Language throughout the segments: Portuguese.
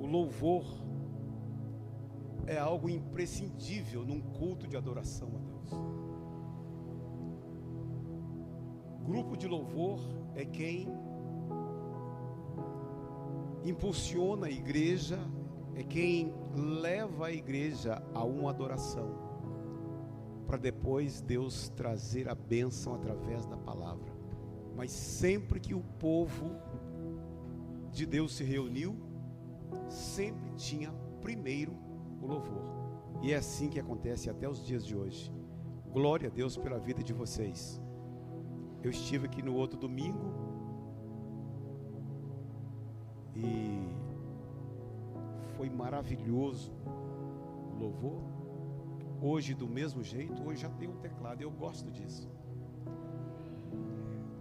O louvor é algo imprescindível num culto de adoração a Deus. Grupo de louvor é quem impulsiona a igreja, é quem leva a igreja a uma adoração, para depois Deus trazer a bênção através da palavra. Mas sempre que o povo de Deus se reuniu, sempre tinha primeiro o louvor. E é assim que acontece até os dias de hoje. Glória a Deus pela vida de vocês. Eu estive aqui no outro domingo e foi maravilhoso o louvor. Hoje do mesmo jeito, hoje já tem um teclado, eu gosto disso.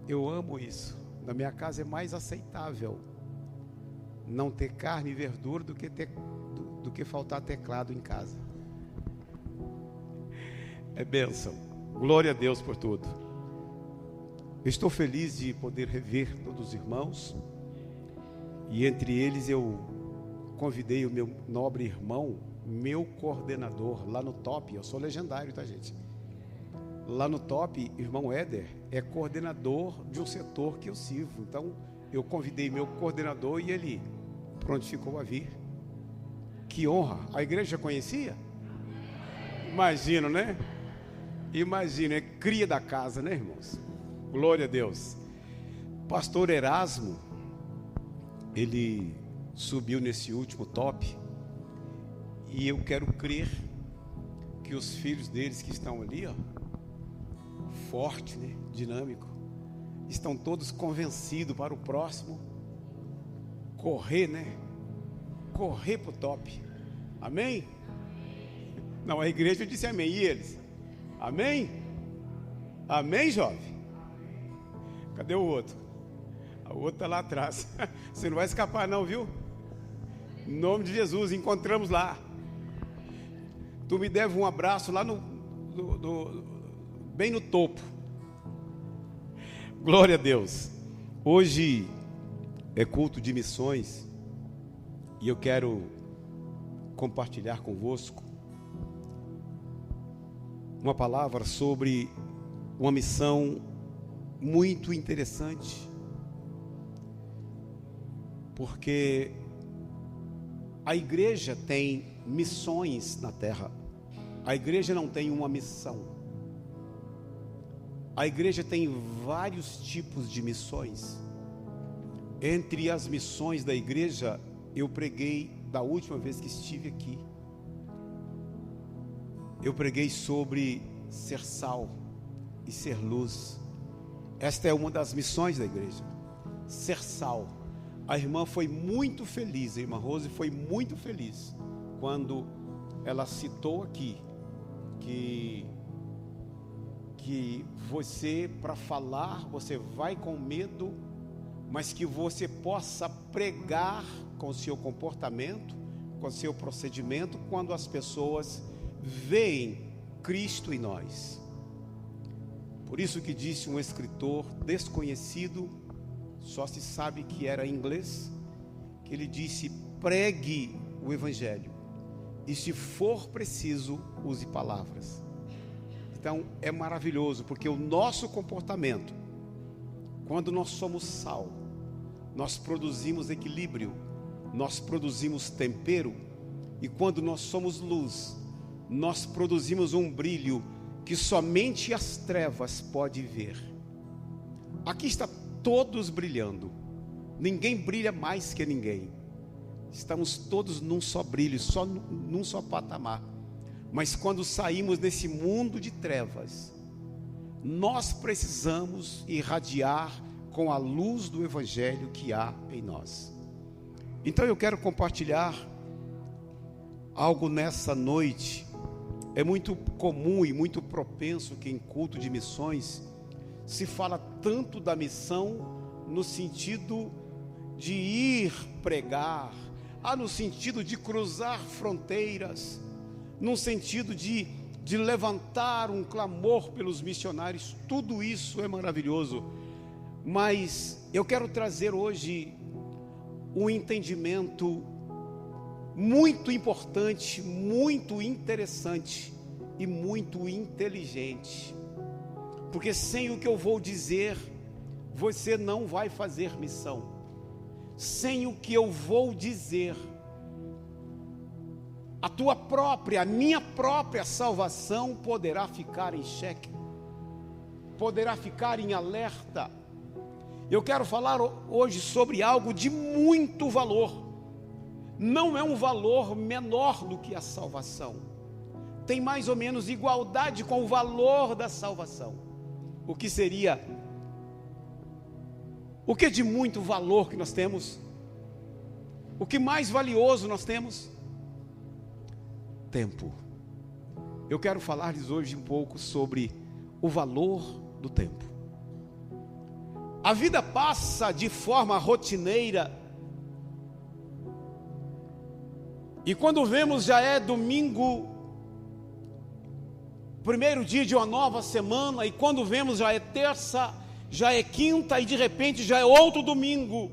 Eu amo isso. Na minha casa é mais aceitável não ter carne e verdura do que faltar teclado em casa. É bênção. Glória a Deus por tudo. Eu estou feliz de poder rever todos os irmãos. E entre eles eu convidei o meu nobre irmão, meu coordenador lá no Top. Eu sou legendário, tá, gente? Lá no Top, irmão Éder é coordenador de um setor que eu sirvo. Então eu convidei meu coordenador e ele prontificou a vir. Que honra! A igreja conhecia? Imagina, né? Imagina, é cria da casa, né, irmãos? Glória a Deus. Pastor Erasmo, ele subiu nesse último Top. E eu quero crer que os filhos deles que estão ali, ó, forte, né, dinâmico, estão todos convencidos para o próximo correr, né? Correr para o Top. Amém? Não, a igreja disse amém. E eles? Amém? Amém, jovem? Cadê o outro? O outro está lá atrás. Você não vai escapar não, viu? Em nome de Jesus, encontramos lá. Tu me deve um abraço lá bem no topo. Glória a Deus. Hoje é culto de missões e eu quero compartilhar convosco uma palavra sobre uma missão muito interessante, porque a igreja tem missões na terra. A igreja não tem uma missão. A igreja tem vários tipos de missões. Entre as missões da igreja, eu preguei da última vez que estive aqui. Eu preguei sobre ser sal e ser luz. Esta é uma das missões da igreja. Ser sal. A irmã foi muito feliz, a irmã Rose foi muito feliz quando ela citou aqui que você, para falar, você vai com medo, mas que você possa pregar com o seu comportamento, com o seu procedimento, quando as pessoas veem Cristo em nós. Por isso que disse um escritor desconhecido, só se sabe que era inglês, que ele disse: pregue o evangelho, e se for preciso, use palavras. Então é maravilhoso, porque o nosso comportamento, quando nós somos sal, nós produzimos equilíbrio, nós produzimos tempero, e quando nós somos luz, nós produzimos um brilho que somente as trevas podem ver. Aqui está todos brilhando, ninguém brilha mais que ninguém, estamos todos num só brilho, só num só patamar. Mas quando saímos desse mundo de trevas, nós precisamos irradiar com a luz do evangelho que há em nós. Então eu quero compartilhar algo nessa noite. É muito comum e muito propenso que em culto de missões se fala tanto da missão no sentido de ir pregar, no sentido de cruzar fronteiras, no sentido de levantar um clamor pelos missionários. Tudo isso é maravilhoso, mas eu quero trazer hoje um entendimento muito importante, muito interessante e muito inteligente. Porque sem o que eu vou dizer, você não vai fazer missão. Sem o que eu vou dizer, a minha própria salvação poderá ficar em xeque, poderá ficar em alerta. Eu quero falar hoje sobre algo de muito valor. Não é um valor menor do que a salvação. Tem mais ou menos igualdade com o valor da salvação. O que seria? O que de muito valor que nós temos? O que mais valioso nós temos? Tempo. Eu quero falar-lhes hoje um pouco sobre o valor do tempo. A vida passa de forma rotineira, e quando vemos já é domingo, primeiro dia de uma nova semana, e quando vemos já é terça, já é quinta, e de repente já é outro domingo,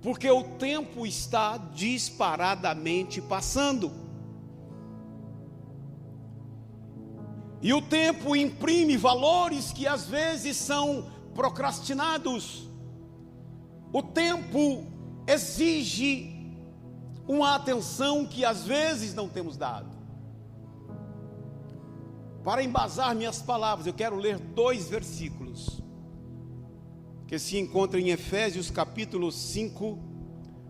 porque o tempo está disparadamente passando. E o tempo imprime valores que às vezes são procrastinados. O tempo exige uma atenção que às vezes não temos dado. Para embasar minhas palavras, eu quero ler 2 versículos que se encontram em Efésios capítulo 5,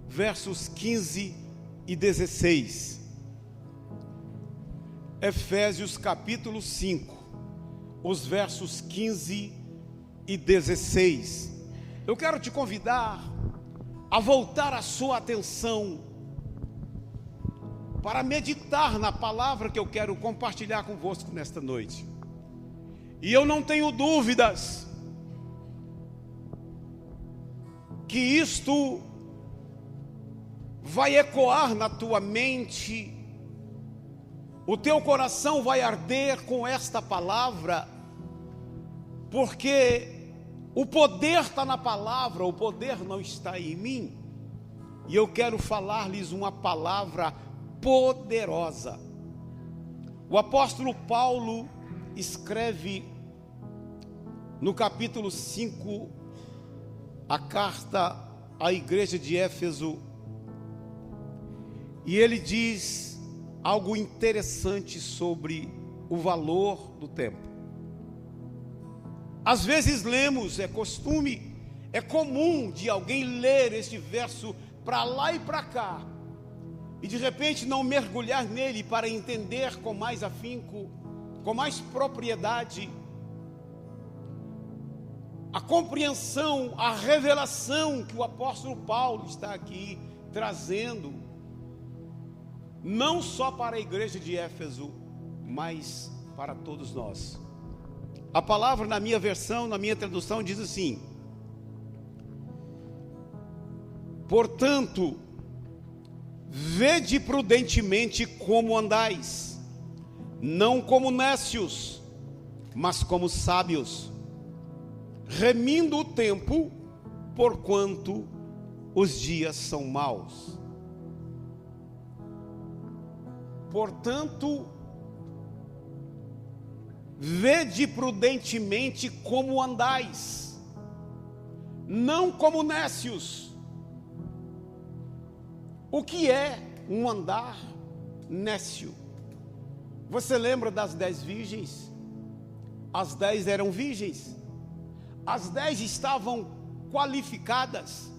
versos 15 e 16. Efésios capítulo 5, os versos 15 e 16. Eu quero te convidar a voltar a sua atenção para meditar na palavra que eu quero compartilhar convosco nesta noite. E eu não tenho dúvidas que isto vai ecoar na tua mente, o teu coração vai arder com esta palavra, porque o poder está na palavra, o poder não está em mim. E eu quero falar-lhes uma palavra poderosa. O apóstolo Paulo escreve no capítulo 5 a carta à igreja de Éfeso, e ele diz algo interessante sobre o valor do tempo. Às vezes lemos, é comum de alguém ler este verso para lá e para cá, e de repente não mergulhar nele para entender com mais afinco, com mais propriedade, a compreensão, a revelação que o apóstolo Paulo está aqui trazendo, não só para a igreja de Éfeso, mas para todos nós. A palavra na minha versão, na minha tradução, diz assim: portanto, vede prudentemente como andais, não como nécios, mas como sábios, remindo o tempo, porquanto os dias são maus. Portanto, vede prudentemente como andais, não como nécios. O que é um andar nécio? Você lembra das 10 virgens? As 10 eram virgens. As 10 estavam qualificadas.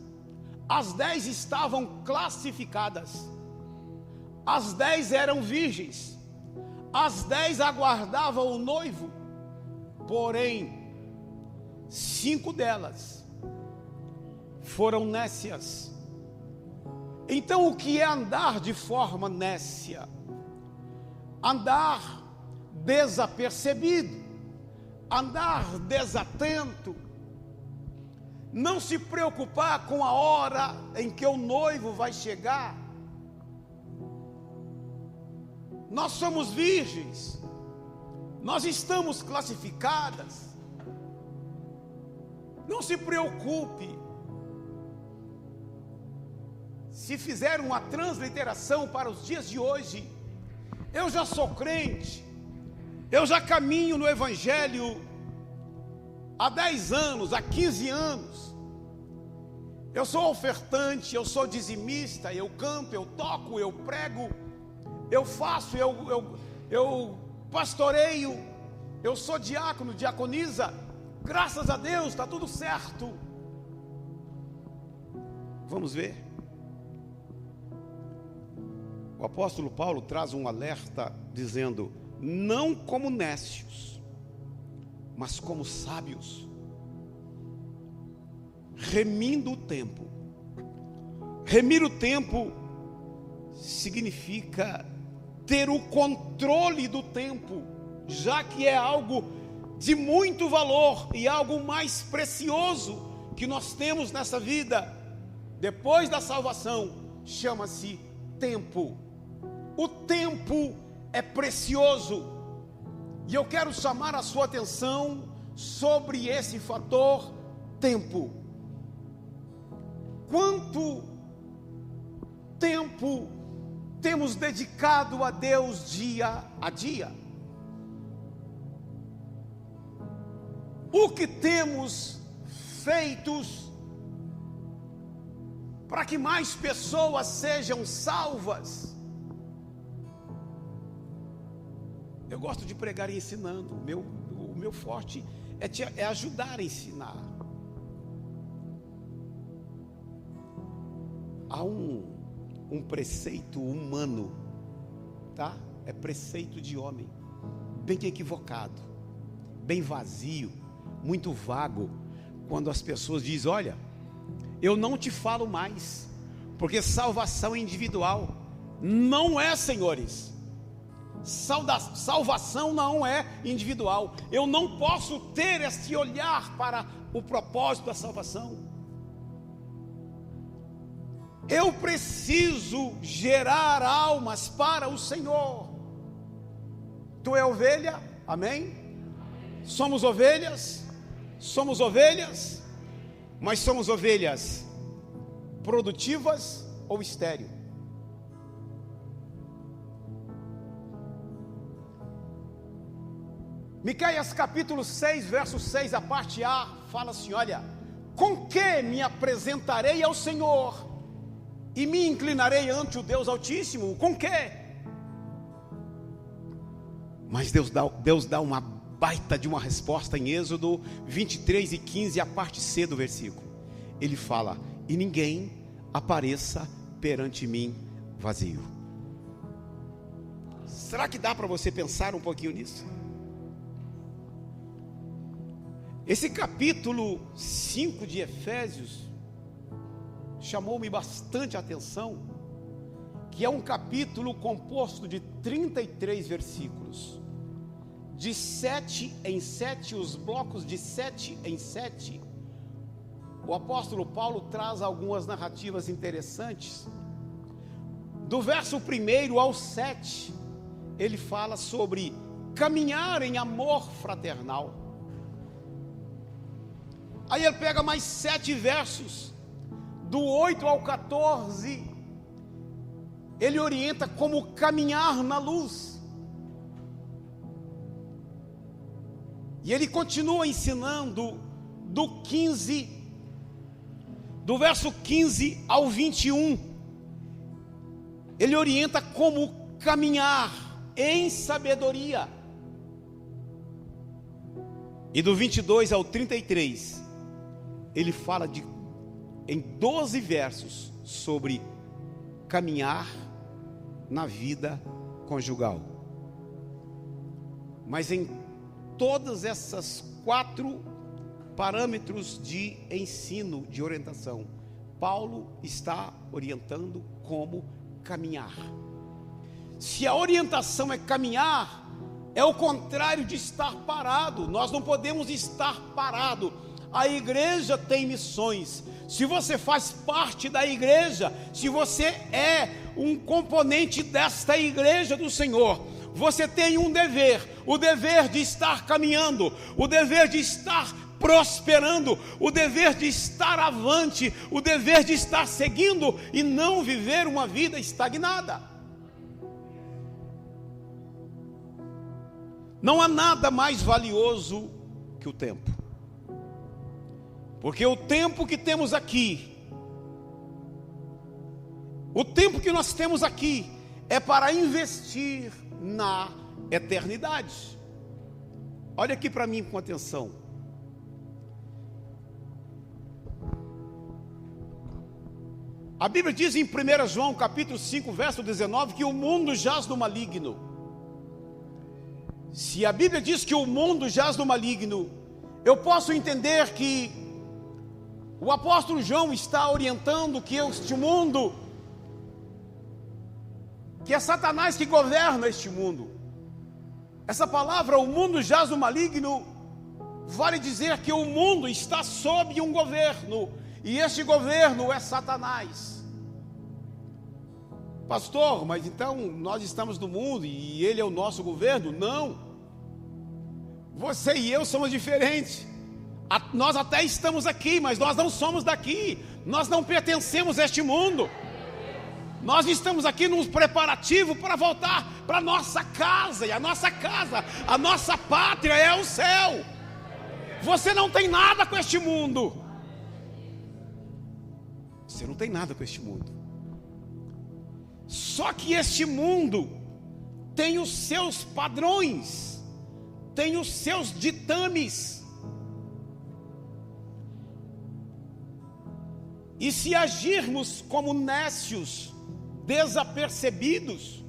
As 10 estavam classificadas. As 10 eram virgens. As 10 aguardavam o noivo. Porém, 5 delas foram nécias. Então, o que é andar de forma nécia? Andar desapercebido, andar desatento, não se preocupar com a hora em que o noivo vai chegar. Nós somos virgens, nós estamos classificadas. Não se preocupe se fizer uma transliteração para os dias de hoje, eu já sou crente, eu já caminho no Evangelho há 10 anos, há 15 anos, eu sou ofertante, eu sou dizimista, eu canto, eu toco, eu prego, eu faço, eu pastoreio, eu sou diácono, diaconisa, graças a Deus, está tudo certo. Vamos ver. O apóstolo Paulo traz um alerta dizendo: não como nécios, mas como sábios, remindo o tempo. Remir o tempo significa ter o controle do tempo, já que é algo de muito valor e algo mais precioso que nós temos nessa vida, depois da salvação, chama-se tempo. O tempo é precioso, e eu quero chamar a sua atenção sobre esse fator tempo. Quanto tempo temos dedicado a Deus dia a dia? O que temos feito para que mais pessoas sejam salvas? Eu gosto de pregar e ensinando. O meu forte é ajudar a ensinar. Há um preceito humano, tá? É preceito de homem, bem equivocado, bem vazio, muito vago, quando as pessoas dizem: olha, eu não te falo mais, porque salvação é individual. Não é, senhores. Salvação não é individual. Eu não posso ter esse olhar para o propósito da salvação. Eu preciso gerar almas para o Senhor. Tu é ovelha? Amém? Somos ovelhas? Somos ovelhas? Mas somos ovelhas produtivas ou estéril? Miqueias capítulo 6, verso 6, a parte A, fala assim: olha, com que me apresentarei ao Senhor e me inclinarei ante o Deus Altíssimo? Com que? Mas Deus dá uma baita de uma resposta em Êxodo 23 e 15, a parte C do versículo. Ele fala: e ninguém apareça perante mim vazio. Será que dá para você pensar um pouquinho nisso? Esse capítulo 5 de Efésios chamou-me bastante a atenção, que é um capítulo composto de 33 versículos, de 7 em 7, os blocos de 7 em 7. O apóstolo Paulo traz algumas narrativas interessantes. Do verso 1 ao 7, ele fala sobre caminhar em amor fraternal. Aí ele pega mais 7 versos, do 8 ao 14, ele orienta como caminhar na luz. E ele continua ensinando do verso 15 ao 21. Ele orienta como caminhar em sabedoria. E do 22 ao 33, ele fala em 12 versos sobre caminhar na vida conjugal. Mas em todas essas 4 parâmetros de ensino, de orientação, Paulo está orientando como caminhar. Se a orientação é caminhar, é o contrário de estar parado. Nós não podemos estar parado. A igreja tem missões. Se você faz parte da igreja, se você é um componente desta igreja do Senhor, você tem um dever, o dever de estar caminhando, o dever de estar prosperando, o dever de estar avante, o dever de estar seguindo e não viver uma vida estagnada. Não há nada mais valioso que o tempo, porque o tempo que temos aqui, o tempo que nós temos aqui é para investir na eternidade. Olha aqui para mim com atenção. A Bíblia diz em 1 João capítulo 5, verso 19, que o mundo jaz no maligno. Se a Bíblia diz que o mundo jaz no maligno, eu posso entender que o apóstolo João está orientando que este mundo, que é Satanás que governa este mundo. Essa palavra, o mundo jaz no maligno, vale dizer que o mundo está sob um governo, e este governo é Satanás. Pastor, mas então nós estamos no mundo e ele é o nosso governo? Não. Você e eu somos diferentes. Nós até estamos aqui, mas nós não somos daqui. Nós não pertencemos a este mundo. Nós estamos aqui nos preparativos para voltar para a nossa casa. E a nossa casa, a nossa pátria é o céu. Você não tem nada com este mundo. Você não tem nada com este mundo. Só que este mundo tem os seus padrões, tem os seus ditames. E se agirmos como nécios, desapercebidos,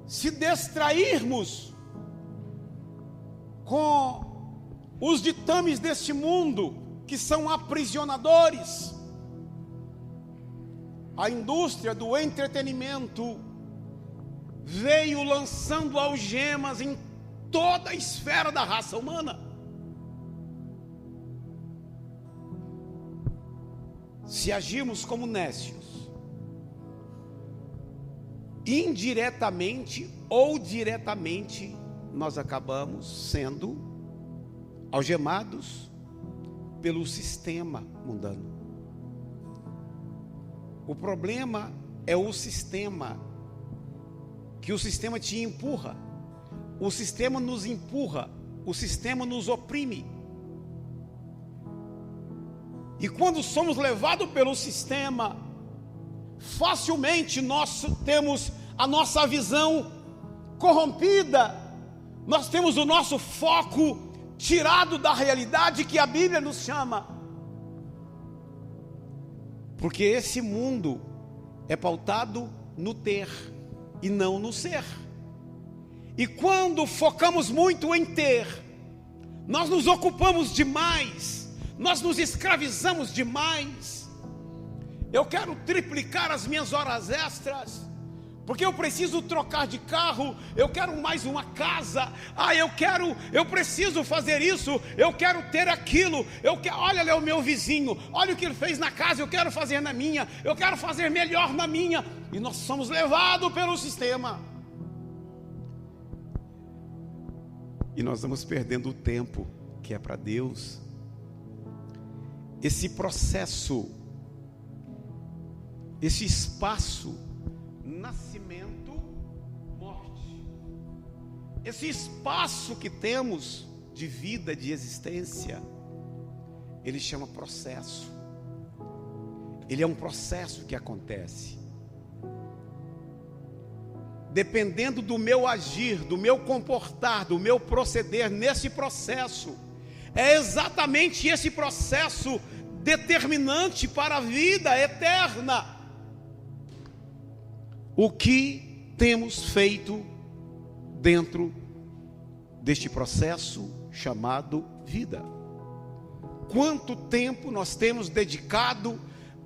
se distrairmos com os ditames deste mundo, que são aprisionadores, a indústria do entretenimento veio lançando algemas em toda a esfera da raça humana. Se agirmos como nécios, indiretamente ou diretamente, nós acabamos sendo algemados pelo sistema mundano. O problema é o sistema, que o sistema te empurra, o sistema nos empurra, o sistema nos oprime. E quando somos levados pelo sistema, facilmente nós temos a nossa visão corrompida, nós temos o nosso foco tirado da realidade que a Bíblia nos chama. Porque esse mundo é pautado no ter e não no ser. E quando focamos muito em ter, nós nos ocupamos demais, nós nos escravizamos demais. Eu quero triplicar as minhas horas extras, porque eu preciso trocar de carro, eu quero mais uma casa, eu preciso fazer isso, eu quero ter aquilo, olha o meu vizinho, olha o que ele fez na casa, eu quero fazer na minha, eu quero fazer melhor na minha, e nós somos levados pelo sistema, e nós vamos perdendo o tempo que é para Deus. Esse processo, esse espaço, nascimento, morte, esse espaço que temos de vida, de existência, ele chama processo. Ele é um processo que acontece. Dependendo do meu agir, do meu comportar, do meu proceder nesse processo, é exatamente esse processo determinante para a vida eterna. O que temos feito dentro deste processo chamado vida? Quanto tempo nós temos dedicado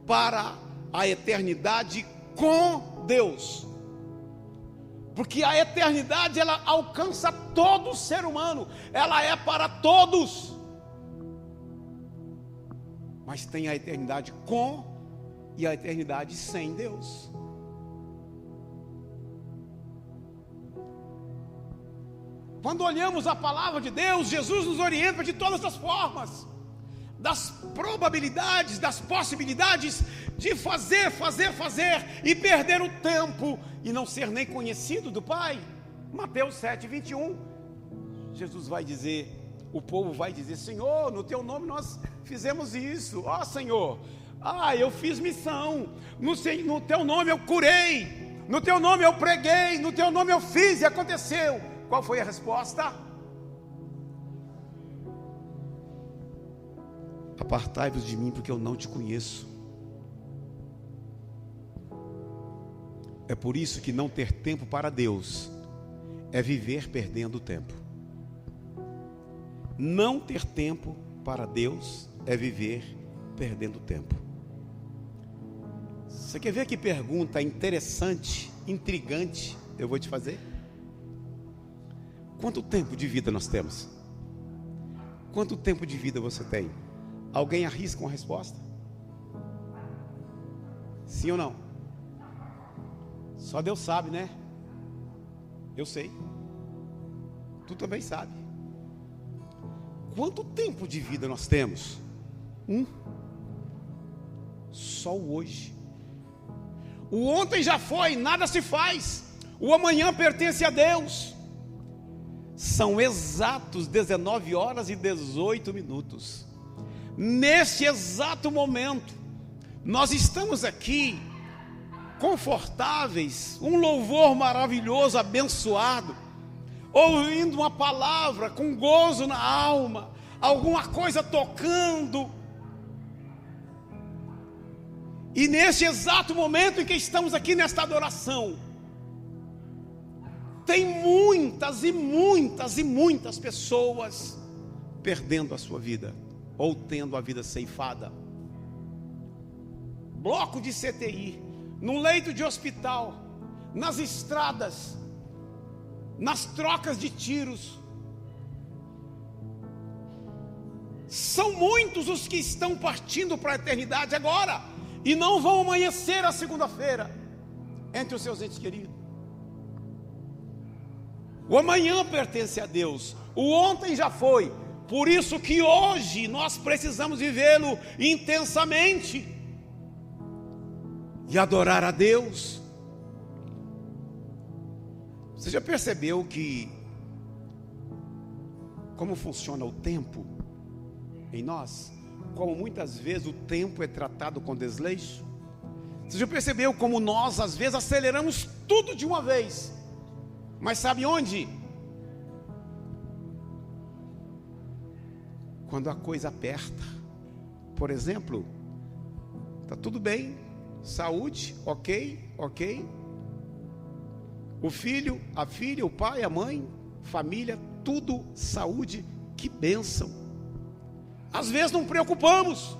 para a eternidade com Deus? Porque a eternidade, ela alcança todo ser humano, ela é para todos. Mas tem a eternidade com e a eternidade sem Deus. Quando olhamos a palavra de Deus, Jesus nos orienta de todas as formas, das probabilidades, das possibilidades de fazer e perder o tempo e não ser nem conhecido do Pai. Mateus 7:21, Jesus vai dizer, o povo vai dizer: Senhor, no teu nome nós fizemos isso. Ó Senhor, eu fiz missão, no teu nome eu curei, no teu nome eu preguei, no teu nome eu fiz e aconteceu. Qual foi a resposta? Apartai-vos de mim, porque eu não te conheço. É por isso que não ter tempo para Deus é viver perdendo tempo. Não ter tempo para Deus é viver perdendo tempo. Você quer ver que pergunta interessante, intrigante eu vou te fazer? Quanto tempo de vida nós temos? Quanto tempo de vida você tem? Alguém arrisca uma resposta? Sim ou não? Só Deus sabe, né? Eu sei. Tu também sabe. Quanto tempo de vida nós temos? Só o hoje. O ontem já foi, nada se faz. O amanhã pertence a Deus. São exatos 19 horas e 18 minutos. Neste exato momento, nós estamos aqui, confortáveis, um louvor maravilhoso, abençoado, ouvindo uma palavra com gozo na alma, alguma coisa tocando. E nesse exato momento em que estamos aqui nesta adoração, tem muitas e muitas e muitas pessoas perdendo a sua vida, ou tendo a vida ceifada. Bloco de CTI, num leito de hospital, nas estradas, nas trocas de tiros. São muitos os que estão partindo para a eternidade agora, e não vão amanhecer a segunda-feira entre os seus entes queridos. O amanhã pertence a Deus, o ontem já foi. Por isso que hoje nós precisamos vivê-lo intensamente e adorar a Deus. Você já percebeu como funciona o tempo em nós? Como muitas vezes o tempo é tratado com desleixo? Você já percebeu como nós às vezes aceleramos tudo de uma vez? Mas sabe onde? Quando a coisa aperta. Por exemplo, está tudo bem, saúde, ok. O filho, a filha, o pai, a mãe, família, tudo saúde, que bênção. Às vezes não preocupamos,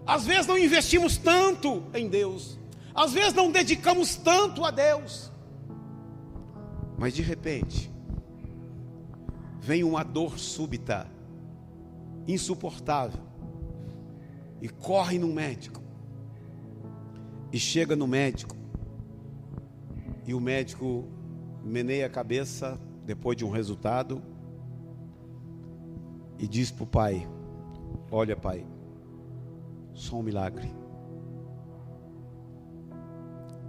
às vezes não investimos tanto em Deus, às vezes não dedicamos tanto a Deus. Mas de repente, vem uma dor súbita, insuportável, e corre no médico, e chega no médico, e o médico meneia a cabeça, depois de um resultado, e diz para o pai: olha pai, só um milagre,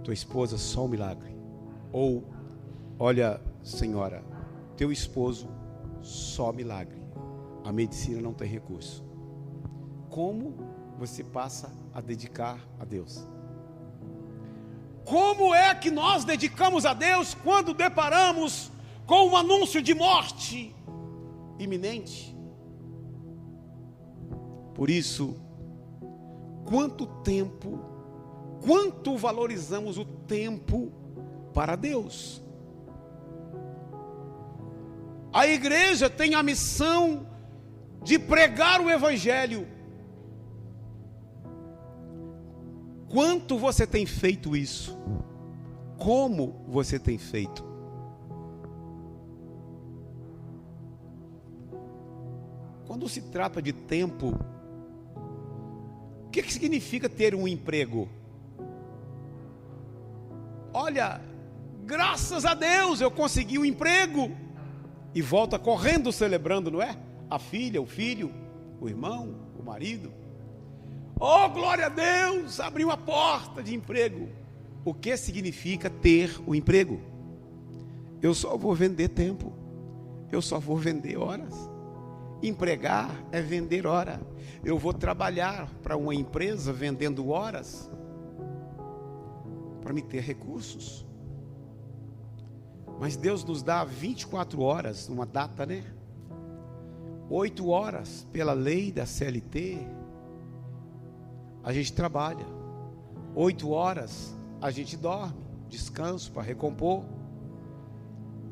tua esposa só um milagre. Ou olha senhora, teu esposo só milagre, a medicina não tem recurso. Como você passa a dedicar a Deus? Como é que nós dedicamos a Deus quando deparamos com um anúncio de morte iminente? Por isso, quanto valorizamos o tempo para Deus? A igreja tem a missão de pregar o Evangelho. Quanto você tem feito isso? Como você tem feito? Quando se trata de tempo, o que significa ter um emprego? Olha, graças a Deus eu consegui um emprego e volta correndo celebrando, não é? A filha, o filho, o irmão, o marido. Oh, glória a Deus, abriu a porta de emprego. O que significa ter o emprego? Eu só vou vender tempo, eu só vou vender horas. Empregar é vender hora. Eu vou trabalhar para uma empresa vendendo horas para me ter recursos. Mas Deus nos dá 24 horas, uma data, né? 8 horas pela lei da CLT. A gente trabalha. 8 horas a gente dorme, descanso para recompor.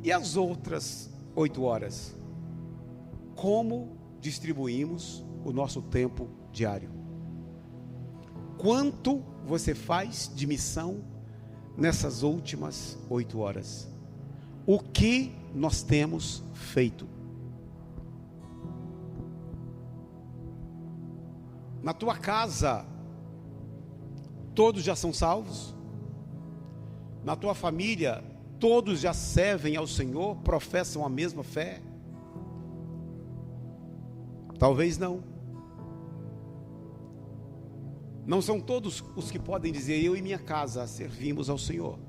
E as outras 8 horas? Como distribuímos o nosso tempo diário? Quanto você faz de missão nessas últimas 8 horas? O que nós temos feito? Na tua casa, todos já são salvos? Na tua família, todos já servem ao Senhor, professam a mesma fé? Talvez não. Não são todos os que podem dizer: eu e minha casa servimos ao Senhor.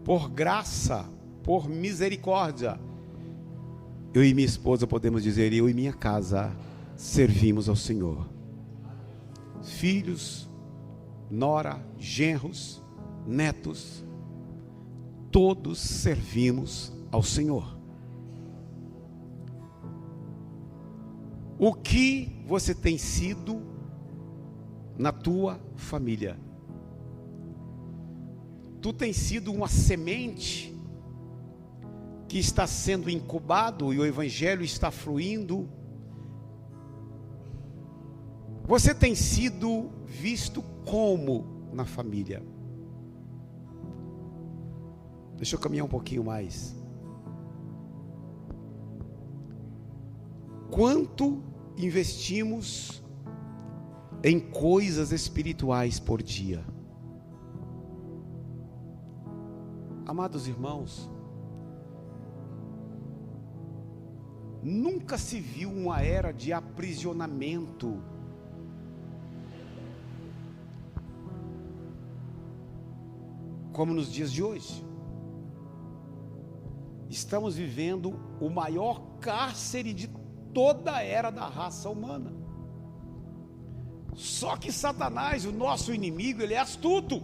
Por graça, por misericórdia, eu e minha esposa podemos dizer: eu e minha casa servimos ao Senhor. Filhos, nora, genros, netos, todos servimos ao Senhor. O que você tem sido na tua família? Tu tem sido uma semente que está sendo incubado e o Evangelho está fluindo? Você tem sido visto como na família? Deixa eu caminhar um pouquinho mais. Quanto investimos em coisas espirituais por dia? Amados irmãos, nunca se viu uma era de aprisionamento como nos dias de hoje. Estamos vivendo o maior cárcere de toda a era da raça humana. Só que Satanás, o nosso inimigo, ele é astuto.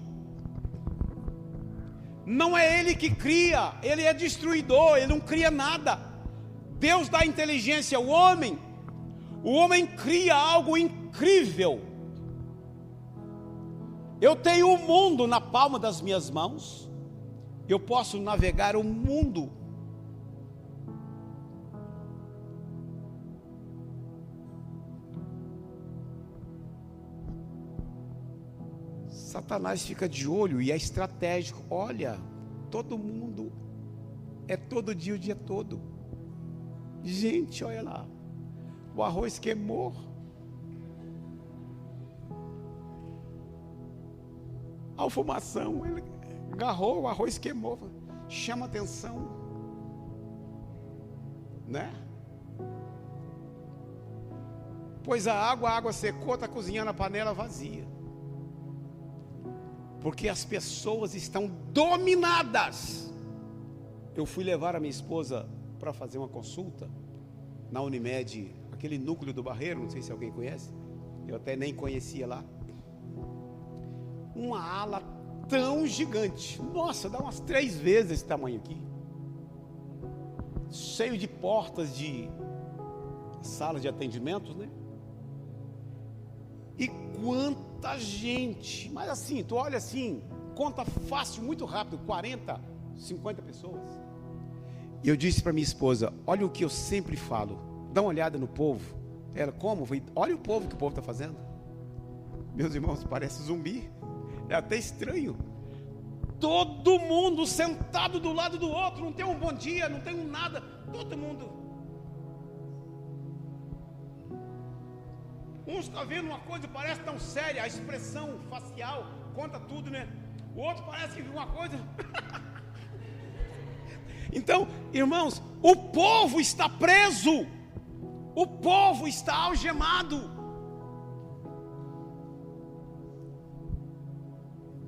Não é ele que cria, ele é destruidor, ele não cria nada. Deus dá inteligência ao homem, o homem cria algo incrível. Eu tenho o mundo na palma das minhas mãos, eu posso navegar o mundo. Satanás fica de olho e é estratégico. Olha, todo mundo é todo dia, o dia todo. Gente, olha lá, o arroz queimou. A fumação, ele agarrou, o arroz queimou. Chama atenção, né? Pois a água secou, está cozinhando a panela vazia. Porque as pessoas estão dominadas. Eu fui levar a minha esposa para fazer uma consulta na Unimed, aquele núcleo do Barreiro, não sei se alguém conhece, eu até nem conhecia lá. Uma ala tão gigante, nossa, dá umas 3 vezes esse tamanho aqui, cheio de portas de salas de atendimentos, né? E quanta gente, mas assim, tu olha assim, conta fácil, muito rápido, 40, 50 pessoas. E eu disse para minha esposa: olha o que eu sempre falo, dá uma olhada no povo. Ela: como? Olha o povo que o povo está fazendo. Meus irmãos, parece zumbi, é até estranho. Todo mundo sentado do lado do outro, não tem um bom dia, não tem um nada, todo mundo. Um está vendo uma coisa, parece tão séria, a expressão facial conta tudo, né? O outro parece que viu uma coisa. Então, irmãos, o povo está preso, o povo está algemado.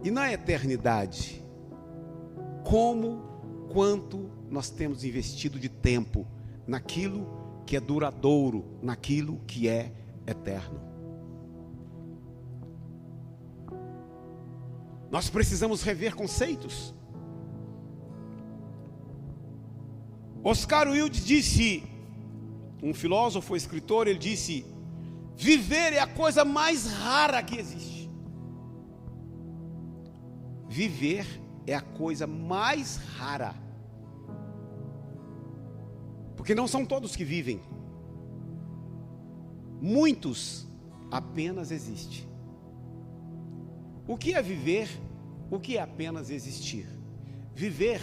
E na eternidade, quanto nós temos investido de tempo naquilo que é duradouro, naquilo que é eterno. Nós precisamos rever conceitos. Oscar Wilde disse, um filósofo, escritor, ele disse: viver é a coisa mais rara que existe. Viver é a coisa mais rara. Porque não são todos que vivem. Muitos apenas existem. O que é viver? O que é apenas existir? Viver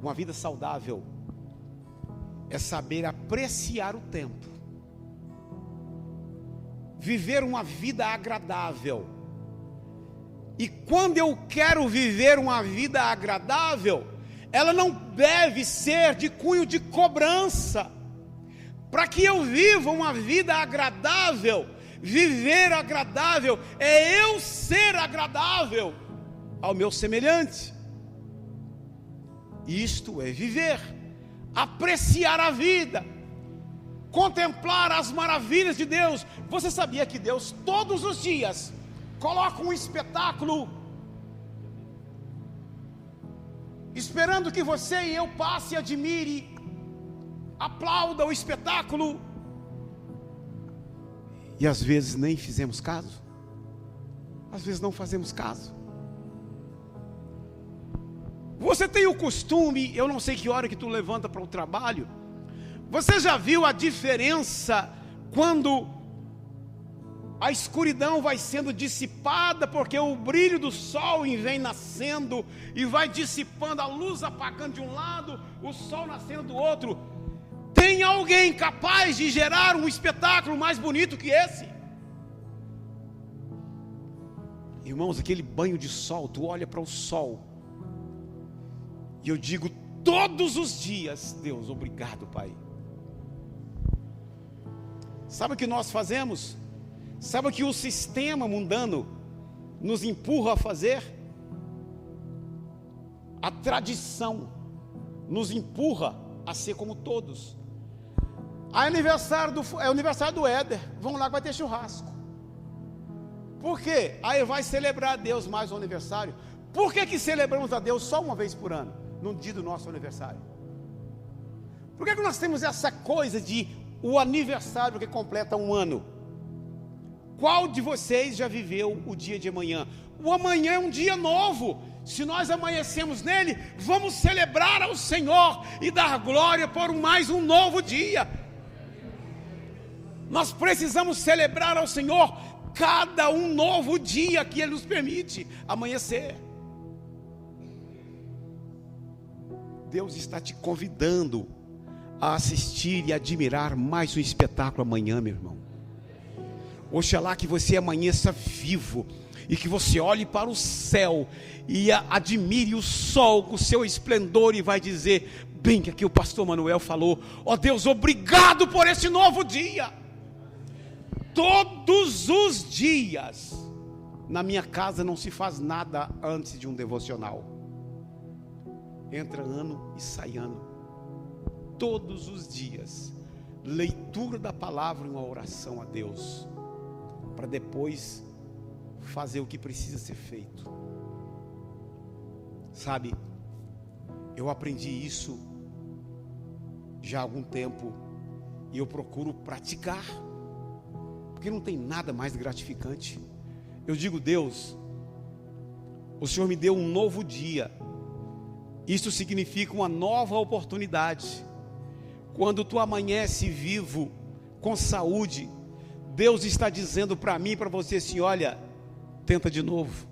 uma vida saudável é saber apreciar o tempo. Viver uma vida agradável. E quando eu quero viver uma vida agradável, ela não deve ser de cunho de cobrança. Para que eu viva uma vida agradável, viver agradável é eu ser agradável ao meu semelhante. Isto é viver, apreciar a vida, contemplar as maravilhas de Deus. Você sabia que Deus todos os dias coloca um espetáculo esperando que você e eu passe e admire, aplauda o espetáculo, e às vezes nem fizemos caso, às vezes não fazemos caso. Você tem o costume, eu não sei que hora que tu levanta para o trabalho, você já viu a diferença quando a escuridão vai sendo dissipada, porque o brilho do sol vem nascendo e vai dissipando, a luz apagando de um lado, o sol nascendo do outro? Tem alguém capaz de gerar um espetáculo mais bonito que esse? Irmãos, aquele banho de sol, tu olha para o sol, e eu digo todos os dias: Deus, obrigado, Pai. Sabe o que nós fazemos? Sabe o que o sistema mundano nos empurra a fazer? A tradição nos empurra a ser como todos. É aniversário do Éder, vamos lá que vai ter churrasco. Por quê? Aí vai celebrar a Deus mais um aniversário. Por que celebramos a Deus só uma vez por ano, no dia do nosso aniversário? Por que nós temos essa coisa de o aniversário que completa um ano? Qual de vocês já viveu o dia de amanhã? O amanhã é um dia novo. Se nós amanhecemos nele, vamos celebrar ao Senhor e dar glória por mais um novo dia. Nós precisamos celebrar ao Senhor cada um novo dia que Ele nos permite amanhecer. Deus está te convidando a assistir e admirar mais um espetáculo amanhã, meu irmão. Oxalá que você amanheça vivo e que você olhe para o céu e admire o sol com o seu esplendor e vai dizer, bem que aqui o pastor Manuel falou: ó Deus, obrigado por esse novo dia. Todos os dias na minha casa não se faz nada antes de um devocional. Entra ano e sai ano. Todos os dias, leitura da palavra e uma oração a Deus, para depois fazer o que precisa ser feito. Sabe, eu aprendi isso já há algum tempo e eu procuro praticar, porque não tem nada mais gratificante. Eu digo: Deus, o Senhor me deu um novo dia. Isso significa uma nova oportunidade. Quando tu amanhece vivo, com saúde, Deus está dizendo para mim e para você assim: olha, tenta de novo.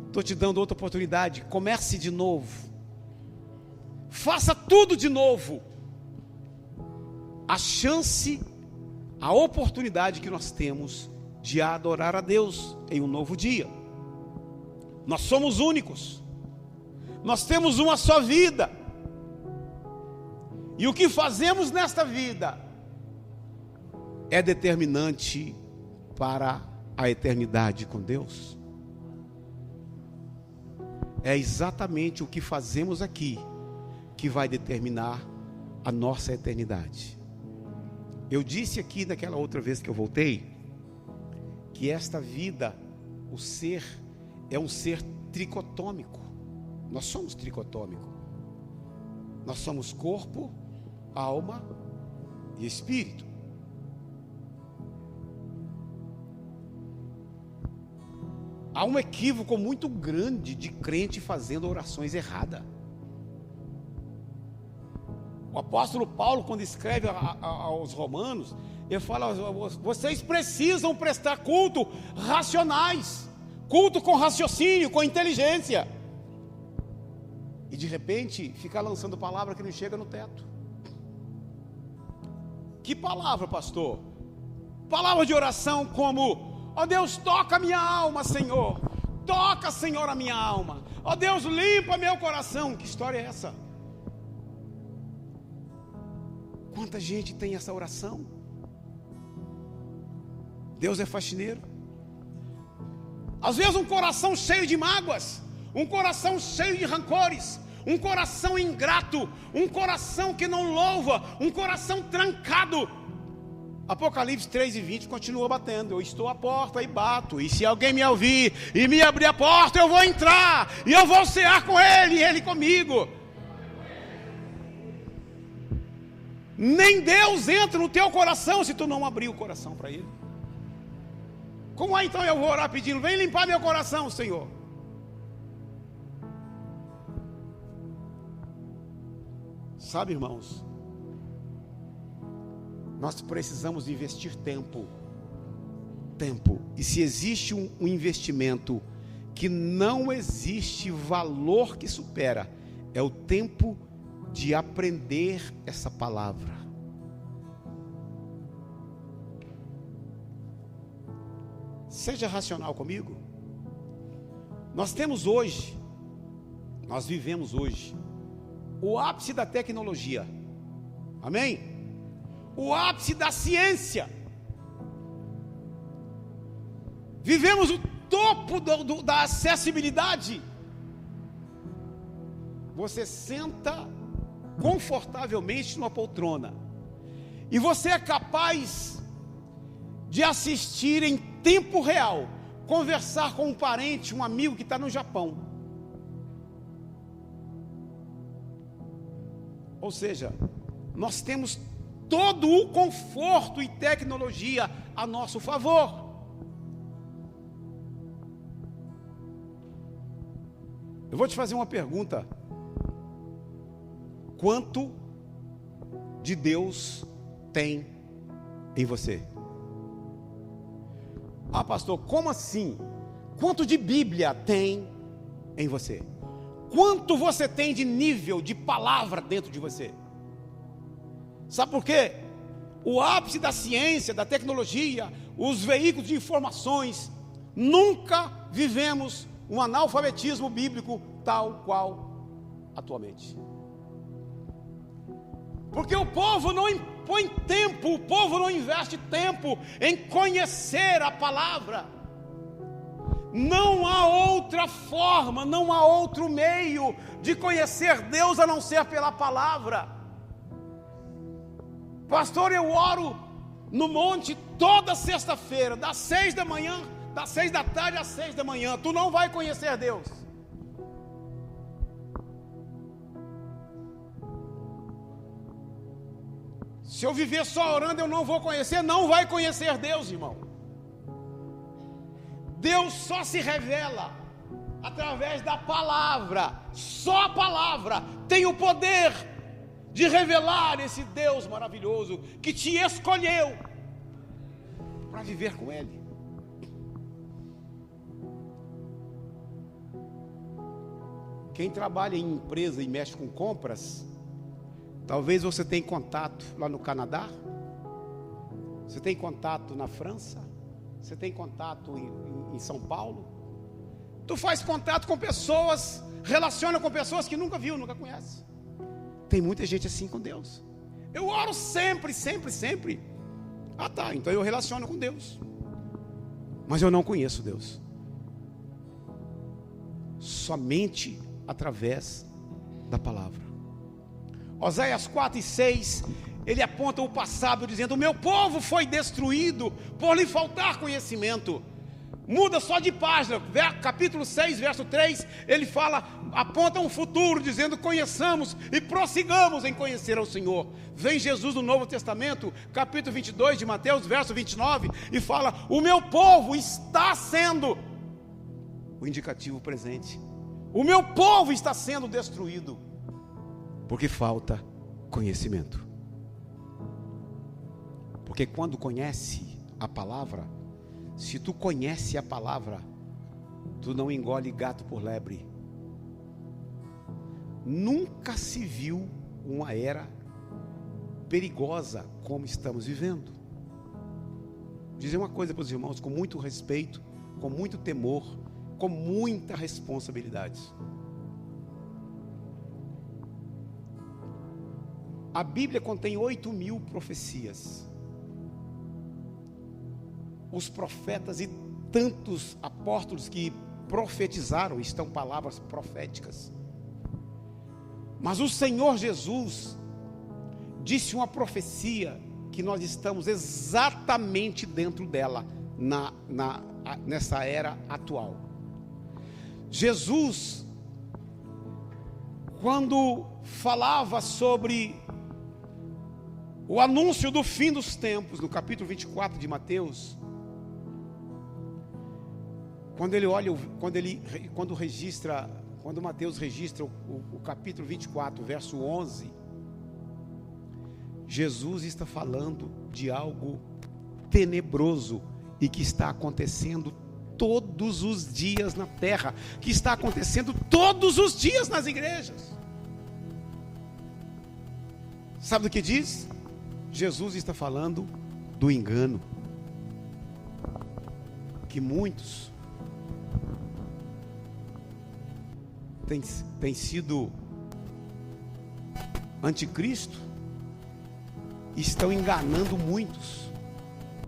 Estou te dando outra oportunidade. Comece de novo. Faça tudo de novo. A chance, a oportunidade que nós temos de adorar a Deus em um novo dia. Nós somos únicos. Nós temos uma só vida. E o que fazemos nesta vida é determinante para a eternidade com Deus. É exatamente o que fazemos aqui que vai determinar a nossa eternidade. Eu disse aqui naquela outra vez que eu voltei, que esta vida, o ser, é um ser tricotômico. Nós somos tricotômicos. Nós somos corpo, alma e espírito. Há um equívoco muito grande de crente fazendo orações erradas. O apóstolo Paulo, quando escreve aos romanos, ele fala: vocês precisam prestar culto racionais, culto com raciocínio, com inteligência. E de repente fica lançando palavra que não chega no teto. Que palavra, pastor? Palavra de oração como: ó Deus, toca a minha alma, Senhor. Toca, Senhor, a minha alma. Ó Deus, limpa meu coração. Que história é essa? Quanta gente tem essa oração? Deus é faxineiro. Às vezes um coração cheio de mágoas, um coração cheio de rancores, um coração ingrato, um coração que não louva, um coração trancado. Apocalipse 3:20 continua batendo: eu estou à porta e bato, e se alguém me ouvir e me abrir a porta, eu vou entrar, e eu vou cear com ele e ele comigo. Nem Deus entra no teu coração se tu não abrir o coração para ele. Como é então eu vou orar pedindo: vem limpar meu coração, Senhor? Sabe, irmãos, nós precisamos investir tempo. E se existe um investimento que não existe valor que supera, é o tempo de aprender essa palavra. Seja racional comigo. Nós vivemos hoje o ápice da tecnologia, amém? O ápice da ciência. Vivemos o topo da acessibilidade. Você senta confortavelmente numa poltrona e você é capaz de assistir em tempo real, conversar com um parente, um amigo que está no Japão. Ou seja, nós temos todo o conforto e tecnologia a nosso favor. Eu vou te fazer uma pergunta: quanto de Deus tem em você? Ah, pastor, como assim? Quanto de Bíblia tem em você? Quanto você tem de nível de palavra dentro de você? Sabe por quê? O ápice da ciência, da tecnologia, os veículos de informações, nunca vivemos um analfabetismo bíblico tal qual atualmente. Porque o povo não põe tempo, o povo não investe tempo em conhecer a palavra. Não há outra forma, não há outro meio de conhecer Deus a não ser pela palavra. Pastor, eu oro no monte toda sexta-feira, das 6 da manhã, das 6 da tarde às 6 da manhã. Tu não vai conhecer Deus. Se eu viver só orando, eu não vou conhecer. Não vai conhecer Deus, irmão. Deus só se revela através da palavra. Só a palavra tem o poder de revelar esse Deus maravilhoso que te escolheu para viver com Ele. Quem trabalha em empresa e mexe com compras, talvez você tenha contato lá no Canadá, você tem contato na França, você tem contato em São Paulo. Tu faz contato com pessoas, relaciona com pessoas que nunca viu, nunca conhece. Tem muita gente assim com Deus. Eu oro sempre. Ah tá, então eu relaciono com Deus, mas eu não conheço Deus. Somente através da palavra. Oséias 4:6, ele aponta o passado dizendo: o meu povo foi destruído por lhe faltar conhecimento. Muda só de página, capítulo 6, verso 3, ele fala, aponta um futuro, dizendo: conheçamos e prossigamos em conhecer ao Senhor. Vem Jesus no Novo Testamento, capítulo 22 de Mateus, verso 29, e fala: o meu povo está sendo, o indicativo presente, o meu povo está sendo destruído, porque falta conhecimento. Porque quando conhece a palavra, se tu conhece a palavra, tu não engole gato por lebre. Nunca se viu uma era perigosa como estamos vivendo. Vou dizer uma coisa para os irmãos, com muito respeito, com muito temor, com muita responsabilidade. A Bíblia contém 8.000 profecias. Os profetas e tantos apóstolos que profetizaram estão palavras proféticas. Mas o Senhor Jesus disse uma profecia que nós estamos exatamente dentro dela nessa era atual. Jesus, quando falava sobre o anúncio do fim dos tempos, no capítulo 24 de Mateus, quando Mateus registra o capítulo 24, verso 11, Jesus está falando de algo tenebroso e que está acontecendo todos os dias na terra, que está acontecendo todos os dias nas igrejas. Sabe do que diz? Jesus está falando do engano, que muitos têm sido anticristo, estão enganando muitos.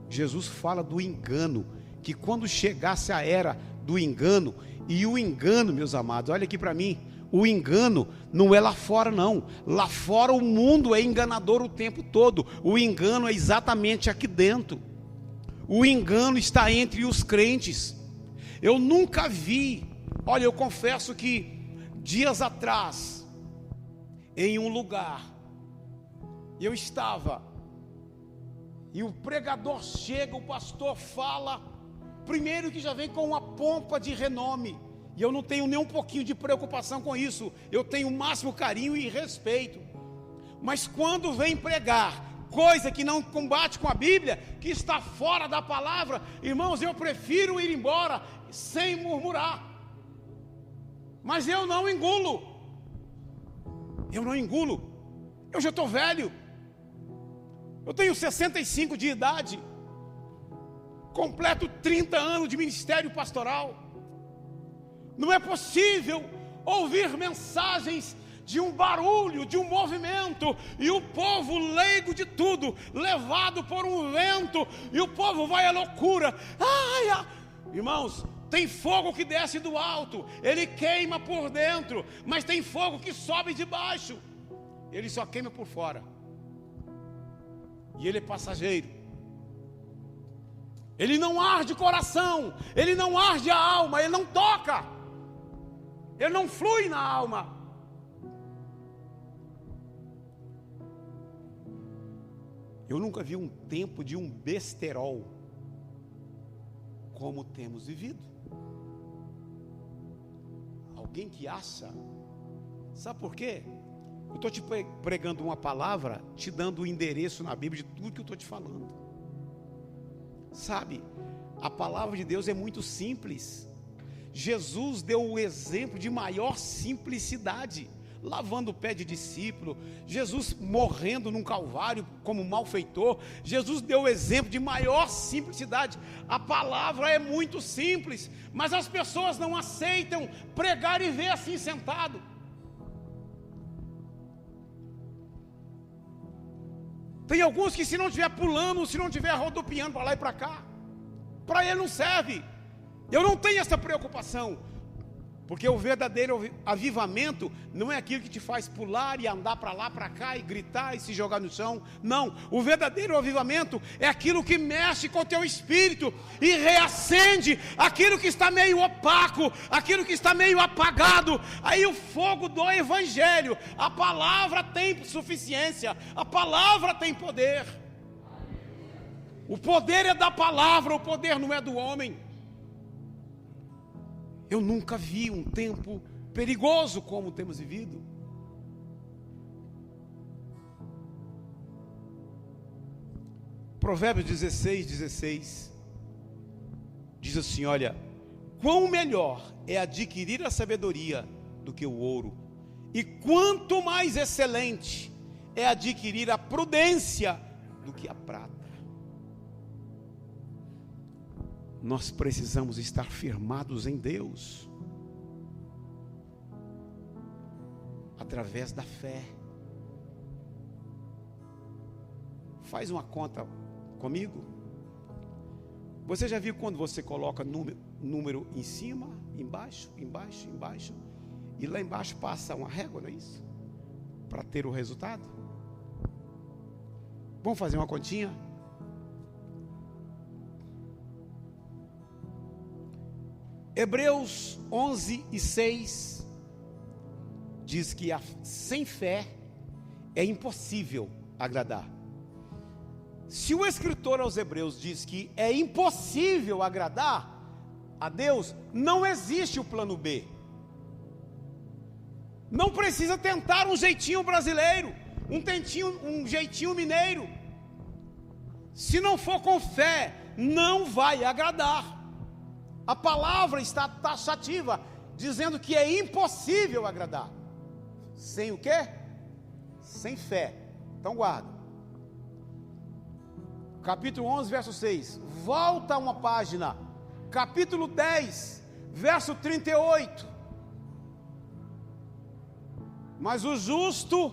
Jesus fala do engano, que quando chegasse a era do engano, e o engano, meus amados, olha aqui para mim, o engano não é lá fora não, lá fora o mundo é enganador o tempo todo, o engano é exatamente aqui dentro, o engano está entre os crentes. Eu nunca vi, olha, eu confesso que dias atrás, em um lugar, eu estava, e o pregador chega, o pastor fala, primeiro que já vem com uma pompa de renome, e eu não tenho nem um pouquinho de preocupação com isso, eu tenho o máximo carinho e respeito, mas quando vem pregar, coisa que não combate com a Bíblia, que está fora da palavra, irmãos, eu prefiro ir embora, sem murmurar, mas eu não engulo, eu já estou velho, eu tenho 65 de idade, completo 30 anos de ministério pastoral, não é possível ouvir mensagens de um barulho, de um movimento, e o povo leigo de tudo, levado por um vento, e o povo vai à loucura, irmãos, tem fogo que desce do alto, ele queima por dentro, mas tem fogo que sobe de baixo, ele só queima por fora, e ele é passageiro, ele não arde o coração, ele não arde a alma, ele não toca, ele não flui na alma. Eu nunca vi um tempo de um besterol como temos vivido. Alguém que acha, sabe por quê? Eu estou te pregando uma palavra, te dando o endereço na Bíblia de tudo que eu estou te falando. Sabe, a palavra de Deus é muito simples. Jesus deu o exemplo de maior simplicidade. lavando o pé de discípulo, Jesus morrendo num calvário como malfeitor. Jesus deu o exemplo de maior simplicidade. A palavra é muito simples, mas as pessoas não aceitam pregar e ver assim sentado. Tem alguns que, se não estiver pulando, se não estiver rodopiando para lá e para cá, para ele não serve. Eu não tenho essa preocupação, porque o verdadeiro avivamento não é aquilo que te faz pular e andar para lá, para cá e gritar e se jogar no chão. Não, o verdadeiro avivamento é aquilo que mexe com o teu espírito e reacende aquilo que está meio opaco, aquilo que está meio apagado. Aí o fogo do evangelho, a palavra tem suficiência, a palavra tem poder. O poder é da palavra, o poder não é do homem. Eu nunca vi um tempo perigoso como temos vivido. Provérbios 16 diz assim: olha, quão melhor é adquirir a sabedoria do que o ouro, e quanto mais excelente é adquirir a prudência do que a prata. Nós precisamos estar firmados em Deus, através da fé. Faz uma conta comigo. Você já viu quando você coloca número em cima, embaixo, e lá embaixo passa uma régua, não é isso? Para ter o resultado? Vamos fazer uma continha? Hebreus 11:6 diz que sem fé é impossível agradar. Se o escritor aos Hebreus diz que é impossível agradar a Deus, não existe o plano B. Não precisa tentar um jeitinho brasileiro, um jeitinho mineiro. Se não for com fé, não vai agradar. A palavra está taxativa, dizendo que é impossível agradar. Sem o quê? Sem fé. Então guarda. Capítulo 11, verso 6. Volta uma página. Capítulo 10, verso 38. Mas o justo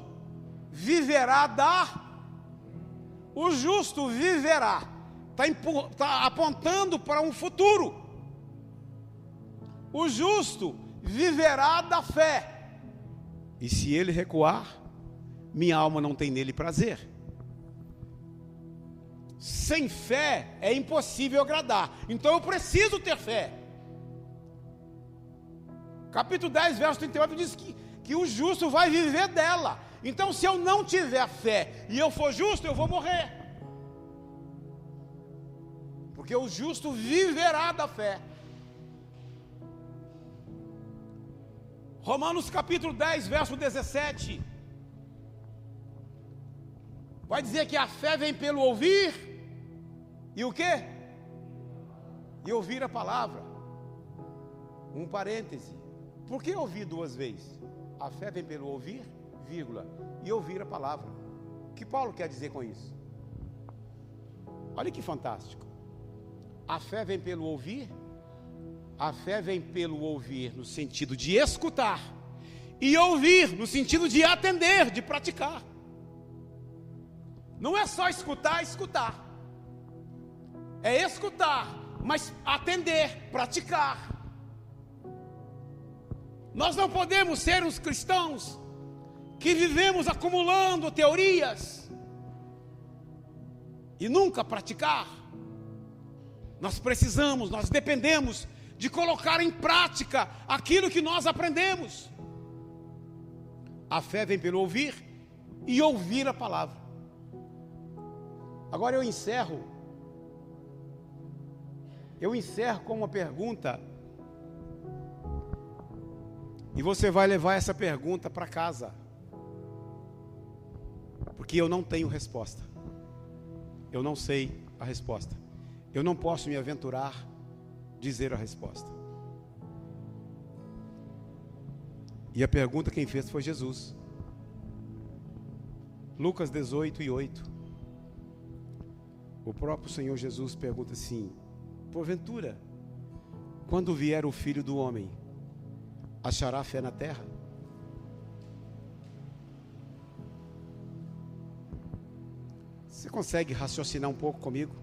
viverá O justo viverá. Está apontando para um futuro. O justo viverá da fé. E se ele recuar, minha alma não tem nele prazer. Sem fé é impossível agradar. Então eu preciso ter fé. Capítulo 10, verso 38 diz que o justo vai viver dela. Então se eu não tiver fé e eu for justo, eu vou morrer. Porque o justo viverá da fé. Romanos capítulo 10, verso 17. Vai dizer que a fé vem pelo ouvir. E o quê? E ouvir a palavra. Um parêntese. Por que ouvir duas vezes? A fé vem pelo ouvir, vírgula, e ouvir a palavra. O que Paulo quer dizer com isso? Olha que fantástico. A fé vem pelo ouvir. A fé vem pelo ouvir no sentido de escutar, e ouvir no sentido de atender, de praticar. Não é só escutar. É escutar, mas atender, praticar. Nós não podemos ser os cristãos que vivemos acumulando teorias e nunca praticar. Nós dependemos de colocar em prática aquilo que nós aprendemos. A fé vem pelo ouvir e ouvir a palavra. Agora eu encerro com uma pergunta, e você vai levar essa pergunta para casa, porque eu não tenho resposta. Eu não sei a resposta. Eu não posso me aventurar dizer a resposta. E a pergunta quem fez foi Jesus. Lucas 18:8. O próprio Senhor Jesus pergunta assim: porventura, quando vier o Filho do Homem, achará fé na terra? Você consegue raciocinar um pouco comigo?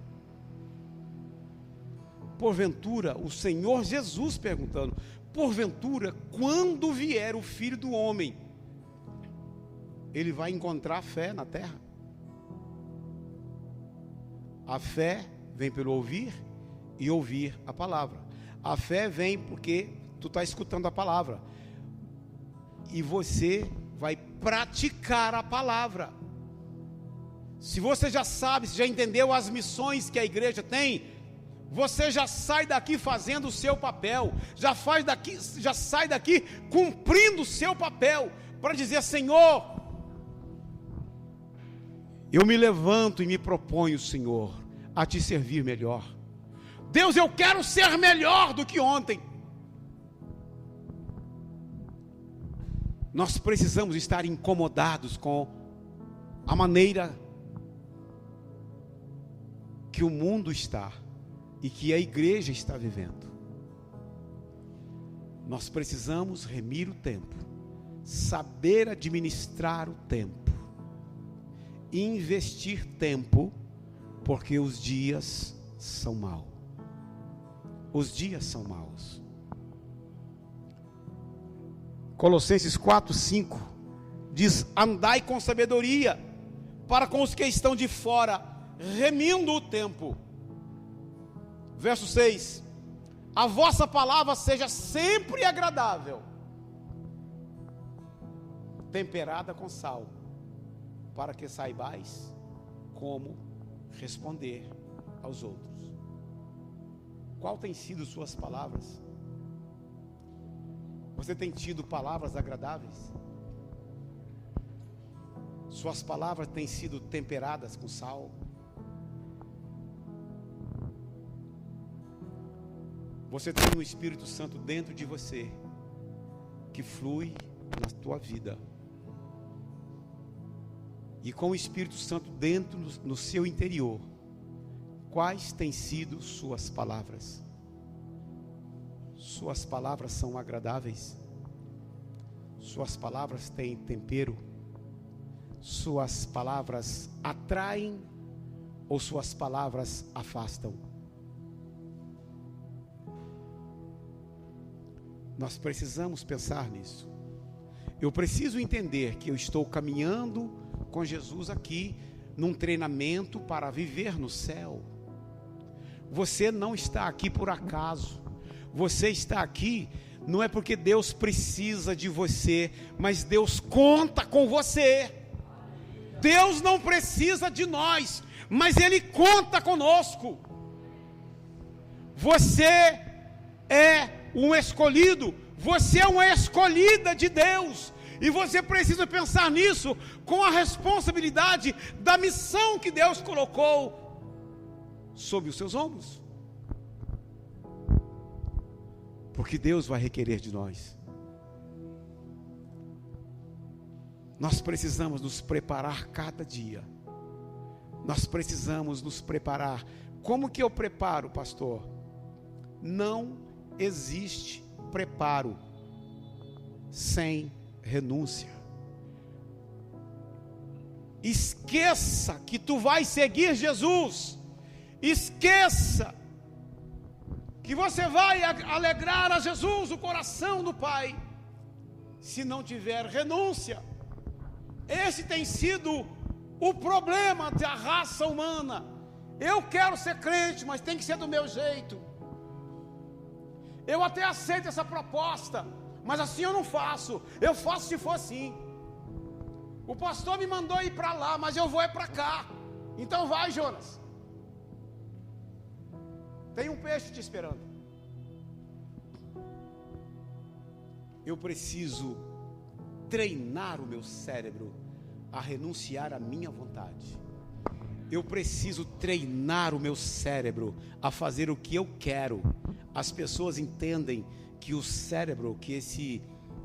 Porventura, o Senhor Jesus perguntando: porventura, quando vier o Filho do Homem, ele vai encontrar fé na terra? A fé vem pelo ouvir e ouvir a palavra. A fé vem porque tu está escutando a palavra e você vai praticar a palavra. Se você já sabe, se já entendeu as missões que a igreja tem, você já sai daqui fazendo o seu papel, já sai daqui cumprindo o seu papel, para dizer: Senhor, eu me levanto e me proponho, Senhor, a te servir melhor. Deus, eu quero ser melhor do que ontem. Nós precisamos estar incomodados com a maneira que o mundo está e que a igreja está vivendo. Nós precisamos remir o tempo, saber administrar o tempo, investir tempo, porque os dias são maus. Os dias são maus. Colossenses 4:5 diz: andai com sabedoria para com os que estão de fora, remindo o tempo. Verso 6: a vossa palavra seja sempre agradável, temperada com sal, para que saibais como responder aos outros. Qual tem sido suas palavras? Você tem tido palavras agradáveis? Suas palavras têm sido temperadas com sal? Você tem o Espírito Santo dentro de você, que flui na tua vida. E com o Espírito Santo dentro no seu interior, quais têm sido suas palavras? Suas palavras são agradáveis? Suas palavras têm tempero? Suas palavras atraem ou suas palavras afastam? Nós precisamos pensar nisso. Eu preciso entender que eu estou caminhando com Jesus aqui, num treinamento para viver no céu. Você não está aqui por acaso. Você está aqui, não é porque Deus precisa de você, mas Deus conta com você. Deus não precisa de nós, mas Ele conta conosco. Você é um escolhido, você é uma escolhida de Deus, e você precisa pensar nisso com a responsabilidade da missão que Deus colocou sobre os seus ombros, porque Deus vai requerer de nós. Nós precisamos nos preparar cada dia. Nós precisamos nos preparar. Como que eu preparo, pastor? Não existe preparo sem renúncia. Esqueça que tu vai seguir Jesus. Esqueça que você vai alegrar a Jesus o coração do Pai, se não tiver renúncia. Esse tem sido o problema da raça humana. Eu quero ser crente, mas tem que ser do meu jeito. Eu até aceito essa proposta, mas assim eu não faço. Eu faço se for assim. O pastor me mandou ir para lá, mas eu vou para cá. Então vai, Jonas. Tem um peixe te esperando. Eu preciso treinar o meu cérebro a renunciar à minha vontade. Eu preciso treinar o meu cérebro a fazer o que eu quero. As pessoas entendem que o cérebro, que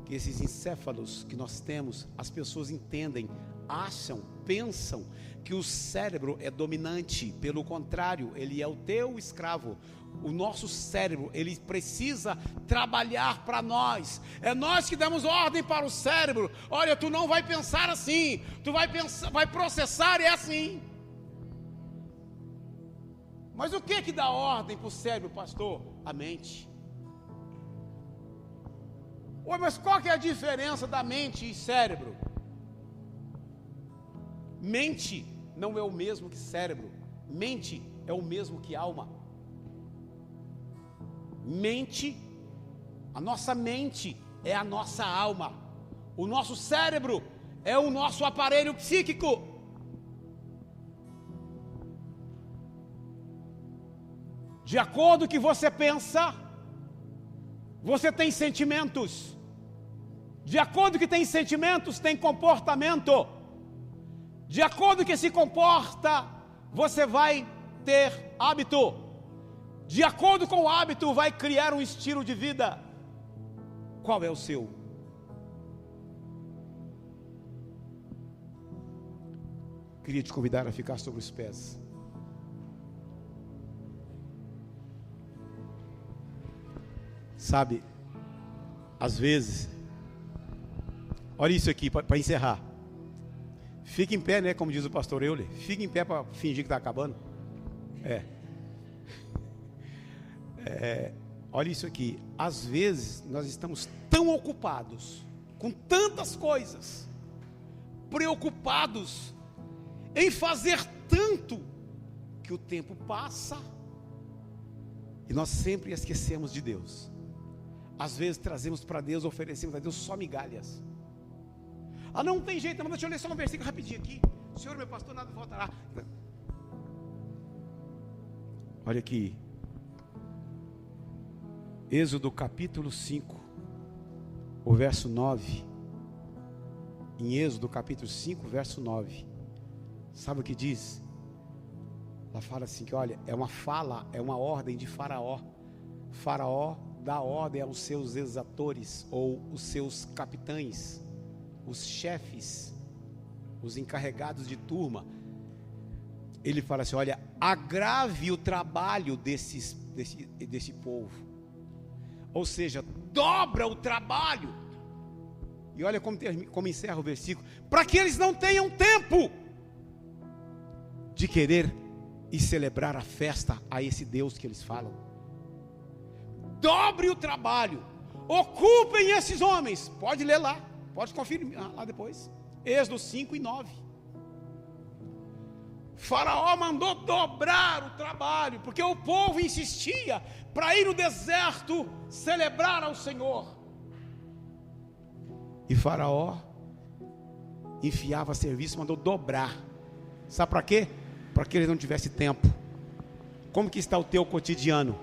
que esses encéfalos que nós temos, as pessoas entendem, acham, pensam que o cérebro é dominante. Pelo contrário, ele é o teu escravo. O nosso cérebro, ele precisa trabalhar para nós. É nós que damos ordem para o cérebro. Olha, tu não vai pensar assim, tu vai pensar, vai processar, é assim. Mas o que dá ordem para o cérebro, pastor? A mente. Ué, mas qual que é a diferença da mente e cérebro? Mente não é o mesmo que cérebro. Mente é o mesmo que alma. Mente, a nossa mente é a nossa alma. O nosso cérebro é o nosso aparelho psíquico. De acordo com o que você pensa, você tem sentimentos. De acordo com que tem sentimentos, tem comportamento. De acordo com que se comporta, você vai ter hábito. De acordo com o hábito, vai criar um estilo de vida. Qual é o seu? Queria te convidar a ficar sobre os pés. Sabe, às vezes, olha isso aqui para encerrar. Fica em pé, né? Como diz o pastor Euler. Fica em pé para fingir que está acabando. Olha isso aqui. Às vezes nós estamos tão ocupados com tantas coisas, preocupados em fazer tanto, que o tempo passa e nós sempre esquecemos de Deus. Às vezes trazemos para Deus, oferecemos a Deus só migalhas. Ah, não tem jeito, mas deixa eu ler só um versículo rapidinho aqui. Senhor, meu pastor, nada faltará. Olha aqui. Êxodo capítulo 5, o verso 9. Em Êxodo capítulo 5, verso 9. Sabe o que diz? Ela fala assim que, olha, é uma ordem de Faraó. Faraó dá ordem aos seus exatores, ou os seus capitães, os chefes, os encarregados de turma. Ele fala assim, olha, agrave o trabalho desse povo. Ou seja, dobra o trabalho. E olha como encerra o versículo. Para que eles não tenham tempo de querer e celebrar a festa a esse Deus que eles falam. Dobre o trabalho. Ocupem esses homens. Pode ler lá. Pode conferir lá depois. Êxodo 5 e 9. Faraó mandou dobrar o trabalho, porque o povo insistia para ir no deserto celebrar ao Senhor. E Faraó enfiava serviço, mandou dobrar. Sabe para quê? Para que eles não tivessem tempo. Como que está o teu cotidiano?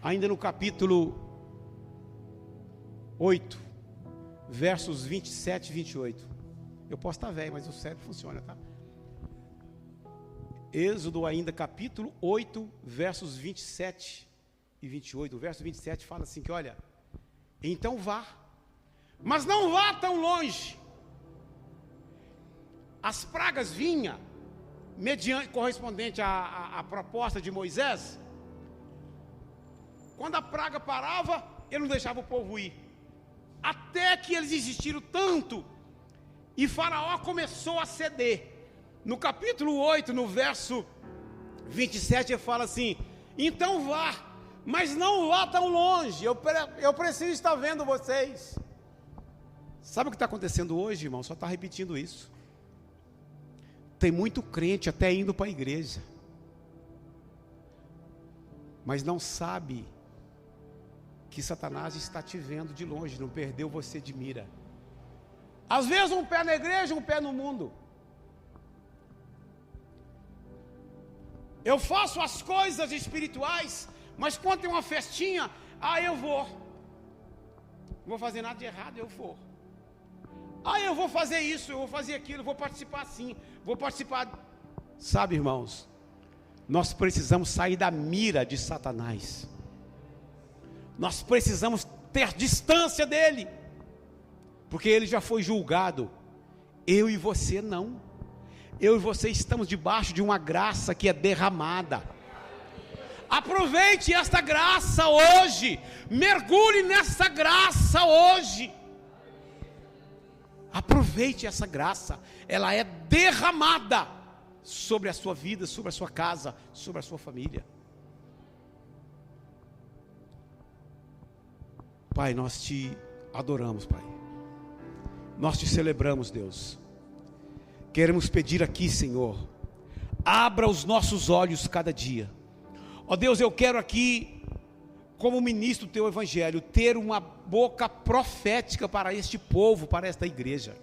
Ainda no capítulo 8, versos 27 e 28. Eu posso estar velho, mas o cérebro funciona, tá? Êxodo ainda, capítulo 8, versos 27 e 28. O verso 27 fala assim que, olha, então vá, mas não vá tão longe. As pragas vinham, mediante, correspondente à proposta de Moisés. Quando a praga parava, ele não deixava o povo ir. Até que eles insistiram tanto, e Faraó começou a ceder. No capítulo 8, no verso 27, ele fala assim, então vá, mas não vá tão longe, eu preciso estar vendo vocês. Sabe o que está acontecendo hoje, irmão? Só está repetindo isso. Tem muito crente até indo para a igreja, mas não sabe que Satanás está te vendo de longe, não perdeu você de mira. Às vezes um pé na igreja, um pé no mundo. Eu faço as coisas espirituais, mas quando tem uma festinha, eu vou. Não vou fazer nada de errado, eu vou. Eu vou fazer isso, eu vou fazer aquilo, eu vou participar assim, vou participar. Sabe, irmãos, nós precisamos sair da mira de Satanás. Nós precisamos ter distância dele, porque ele já foi julgado. Eu e você não. Eu e você estamos debaixo de uma graça que é derramada. Aproveite esta graça hoje, mergulhe nessa graça hoje. Aproveite essa graça, ela é derramada sobre a sua vida, sobre a sua casa, sobre a sua família. Pai, nós te adoramos, Pai. Nós te celebramos, Deus. Queremos pedir aqui, Senhor, abra os nossos olhos cada dia. Ó Deus, eu quero aqui, como ministro do teu evangelho, ter uma boca profética para este povo, para esta igreja.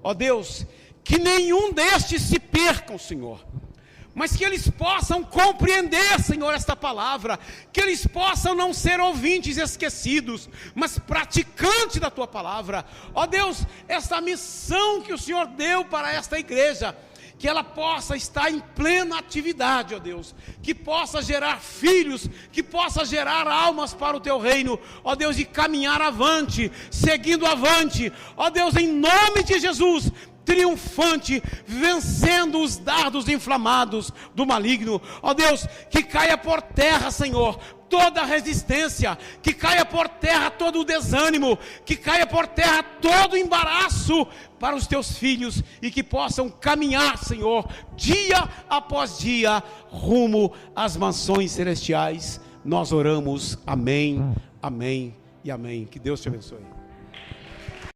Ó Deus, que nenhum destes se percam, Senhor, mas que eles possam compreender, Senhor, esta palavra, que eles possam não ser ouvintes esquecidos, mas praticantes da tua palavra. Ó Deus, esta missão que o Senhor deu para esta igreja, que ela possa estar em plena atividade, ó Deus, que possa gerar filhos, que possa gerar almas para o teu reino, ó Deus, e caminhar avante, seguindo avante, ó Deus, em nome de Jesus, triunfante, vencendo os dardos inflamados do maligno. Ó Deus, que caia por terra, Senhor, toda a resistência, que caia por terra todo o desânimo, que caia por terra todo o embaraço para os teus filhos, e que possam caminhar, Senhor, dia após dia, rumo às mansões celestiais. Nós oramos, amém, amém e amém. Que Deus te abençoe.